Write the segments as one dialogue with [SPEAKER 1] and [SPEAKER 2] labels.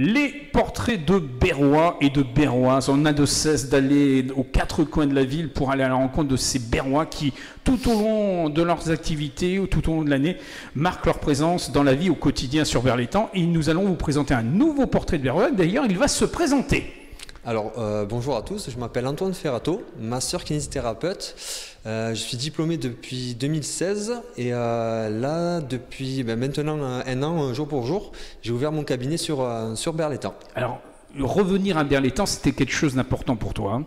[SPEAKER 1] Les portraits de Berrois et de Berroises, on n'a de cesse d'aller aux quatre coins de la ville pour aller à la rencontre de ces Berrois qui, tout au long de leurs activités ou tout au long de l'année, marquent leur présence dans la vie au quotidien sur Berlétan. Et nous allons vous présenter un nouveau portrait de Berrois. D'ailleurs, il va se présenter.
[SPEAKER 2] Alors, bonjour à tous, je m'appelle Antoine Ferrato, masseur kinésithérapeute. Je suis diplômé depuis 2016 et là, depuis maintenant un an, jour pour jour, j'ai ouvert mon cabinet sur Berlétan.
[SPEAKER 1] Alors, revenir à Berlétan, c'était quelque chose d'important pour toi, hein?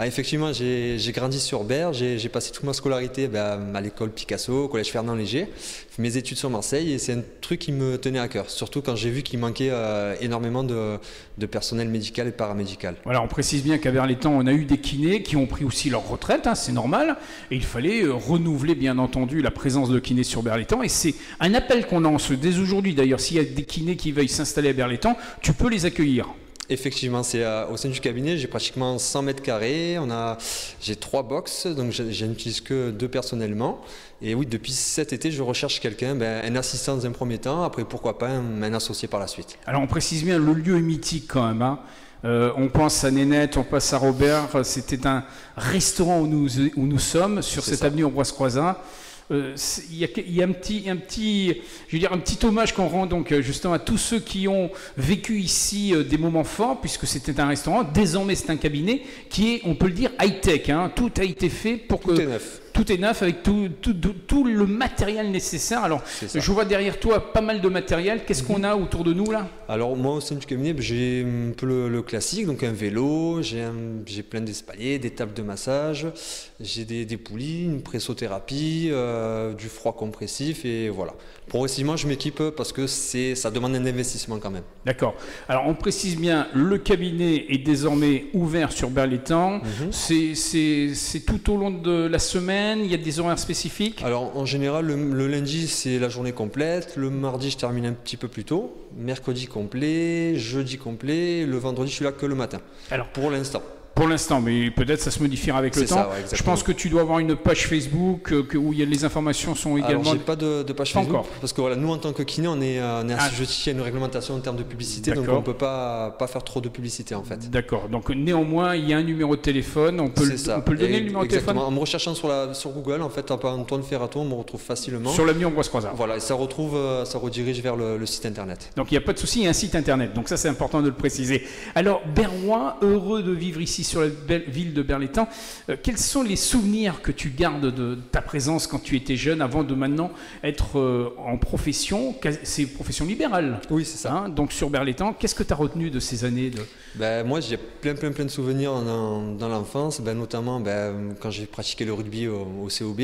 [SPEAKER 2] Ah, effectivement, j'ai grandi sur Berre, j'ai passé toute ma scolarité à l'école Picasso, au collège Fernand Léger, fait mes études sur Marseille et c'est un truc qui me tenait à cœur, surtout quand j'ai vu qu'il manquait énormément de personnel médical et paramédical.
[SPEAKER 1] Voilà, on précise bien qu'à Berlétan, on a eu des kinés qui ont pris aussi leur retraite, hein, c'est normal, et il fallait renouveler bien entendu la présence de kinés sur Berlétan, et c'est un appel qu'on lance dès aujourd'hui d'ailleurs, s'il y a des kinés qui veuillent s'installer à Berlétan, tu peux les accueillir.
[SPEAKER 2] Effectivement, c'est au sein du cabinet, j'ai pratiquement 100 mètres carrés, j'ai 3 box, donc je n'utilise que 2 personnellement. Et oui, depuis cet été, je recherche quelqu'un, un assistant dans un premier temps, après pourquoi pas un associé par la suite.
[SPEAKER 1] Alors on précise bien, le lieu est mythique quand même, hein. On pense à Nénette, on pense à Robert, c'était un restaurant où nous sommes, sur cette avenue Ambroise-Croizat. Il y a un petit hommage qu'on rend donc justement à tous ceux qui ont vécu ici des moments forts, puisque c'était un restaurant. Désormais, c'est un cabinet qui est, on peut le dire, high-tech, hein. Tout a été fait pour que...
[SPEAKER 2] Tout est neuf.
[SPEAKER 1] Tout est neuf avec tout le matériel nécessaire. Alors, je vois derrière toi pas mal de matériel. Qu'est-ce qu'on a autour de nous là?
[SPEAKER 2] Alors moi au sein du cabinet, j'ai un peu le classique, donc un vélo, j'ai plein d'espaliers, des tables de massage, j'ai des poulies, une pressothérapie, du froid compressif et voilà. Progressivement je m'équipe parce que ça demande un investissement quand même. D'accord.
[SPEAKER 1] Alors on précise bien, le cabinet est désormais ouvert sur Berlétan. C'est tout au long de la semaine. Il y a des horaires spécifiques?
[SPEAKER 2] Alors en général, le lundi c'est la journée complète, le mardi je termine un petit peu plus tôt, mercredi complet, jeudi complet, le vendredi je suis là que le matin. Alors pour l'instant.
[SPEAKER 1] Pour l'instant, mais peut-être ça se modifiera avec le temps.
[SPEAKER 2] Ça, ouais,
[SPEAKER 1] je pense que tu dois avoir une page Facebook où les informations sont également...
[SPEAKER 2] Alors, j'ai pas de page Facebook,
[SPEAKER 1] encore.
[SPEAKER 2] Parce que voilà, nous en tant que kiné, on est assujetti à une réglementation en termes de publicité, donc on ne peut pas faire trop de publicité en fait.
[SPEAKER 1] D'accord, donc néanmoins, il y a un numéro de téléphone, on peut le donner, le numéro de téléphone?
[SPEAKER 2] En me recherchant sur Google, en fait, Antoine Ferrato, on me retrouve facilement.
[SPEAKER 1] Sur l'avenue Ambroise-Croizat.
[SPEAKER 2] Voilà, et ça redirige vers le site internet.
[SPEAKER 1] Donc il n'y a pas de souci, il y a un site internet, donc ça c'est important de le préciser. Alors, Berrois, heureux de vivre ici sur la belle ville de Berlétan. Quels sont les souvenirs que tu gardes de ta présence quand tu étais jeune, avant de maintenant être en profession? C'est profession libérale.
[SPEAKER 2] Oui, c'est ça.
[SPEAKER 1] Hein, donc sur Berlétan, qu'est-ce que tu as retenu de ces années
[SPEAKER 2] moi, j'ai plein de souvenirs dans l'enfance, notamment quand j'ai pratiqué le rugby au COB,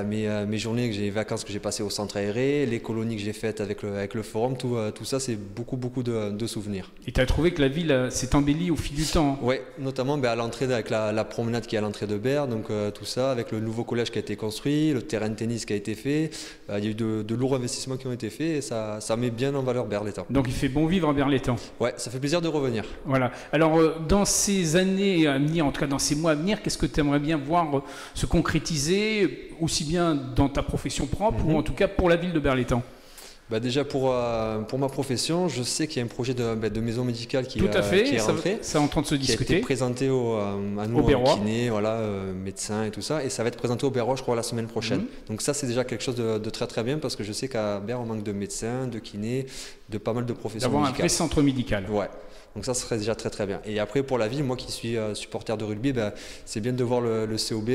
[SPEAKER 2] mes journées, les vacances que j'ai passées au centre aéré, les colonies que j'ai faites avec le forum, tout ça, c'est beaucoup de souvenirs.
[SPEAKER 1] Et tu as trouvé que la ville s'est embellie au fil du temps?
[SPEAKER 2] Oui, notamment à l'entrée avec la promenade qui est à l'entrée de Berre, donc tout ça, avec le nouveau collège qui a été construit, le terrain de tennis qui a été fait, il y a eu de lourds investissements qui ont été faits et ça met bien en valeur Berlétan.
[SPEAKER 1] Donc il fait bon vivre à Berlétan?
[SPEAKER 2] Ouais, ça fait plaisir de revenir.
[SPEAKER 1] Voilà. Alors dans ces années à venir, en tout cas dans ces mois à venir, qu'est-ce que tu aimerais bien voir se concrétiser, aussi bien dans ta profession propre ou en tout cas pour la ville de Berlétan?
[SPEAKER 2] Déjà pour ma profession, je sais qu'il y a un projet de maison médicale qui est rentré.
[SPEAKER 1] C'est en train de se discuter.
[SPEAKER 2] Qui a été présenté à nous, kinés, médecins et tout ça. Et ça va être présenté au Berrois, je crois, la semaine prochaine. Donc ça, c'est déjà quelque chose de très bien parce que je sais qu'à Berre, on manque de médecins, de kinés, de pas mal de professions médicales.
[SPEAKER 1] D'avoir un vrai centre médical.
[SPEAKER 2] Ouais. Donc ça serait déjà très bien. Et après pour la ville, moi qui suis supporter de rugby, c'est bien de voir le COB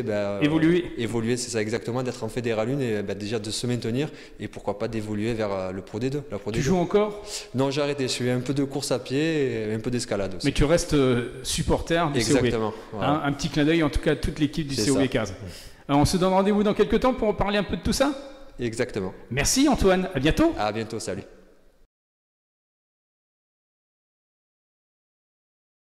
[SPEAKER 2] évoluer, c'est ça exactement, d'être en Fédéral 1 et déjà de se maintenir et pourquoi pas d'évoluer vers le Pro D2.
[SPEAKER 1] Tu joues encore?
[SPEAKER 2] Non, j'ai arrêté, je fais un peu de course à pied et un peu d'escalade aussi.
[SPEAKER 1] Mais tu restes supporter du COB.
[SPEAKER 2] Exactement. Voilà.
[SPEAKER 1] Un petit clin d'œil en tout cas à toute l'équipe du COB 15. Alors, on se donne rendez-vous dans quelques temps pour parler un peu de tout ça?
[SPEAKER 2] Exactement.
[SPEAKER 1] Merci Antoine, à bientôt.
[SPEAKER 2] À bientôt, salut.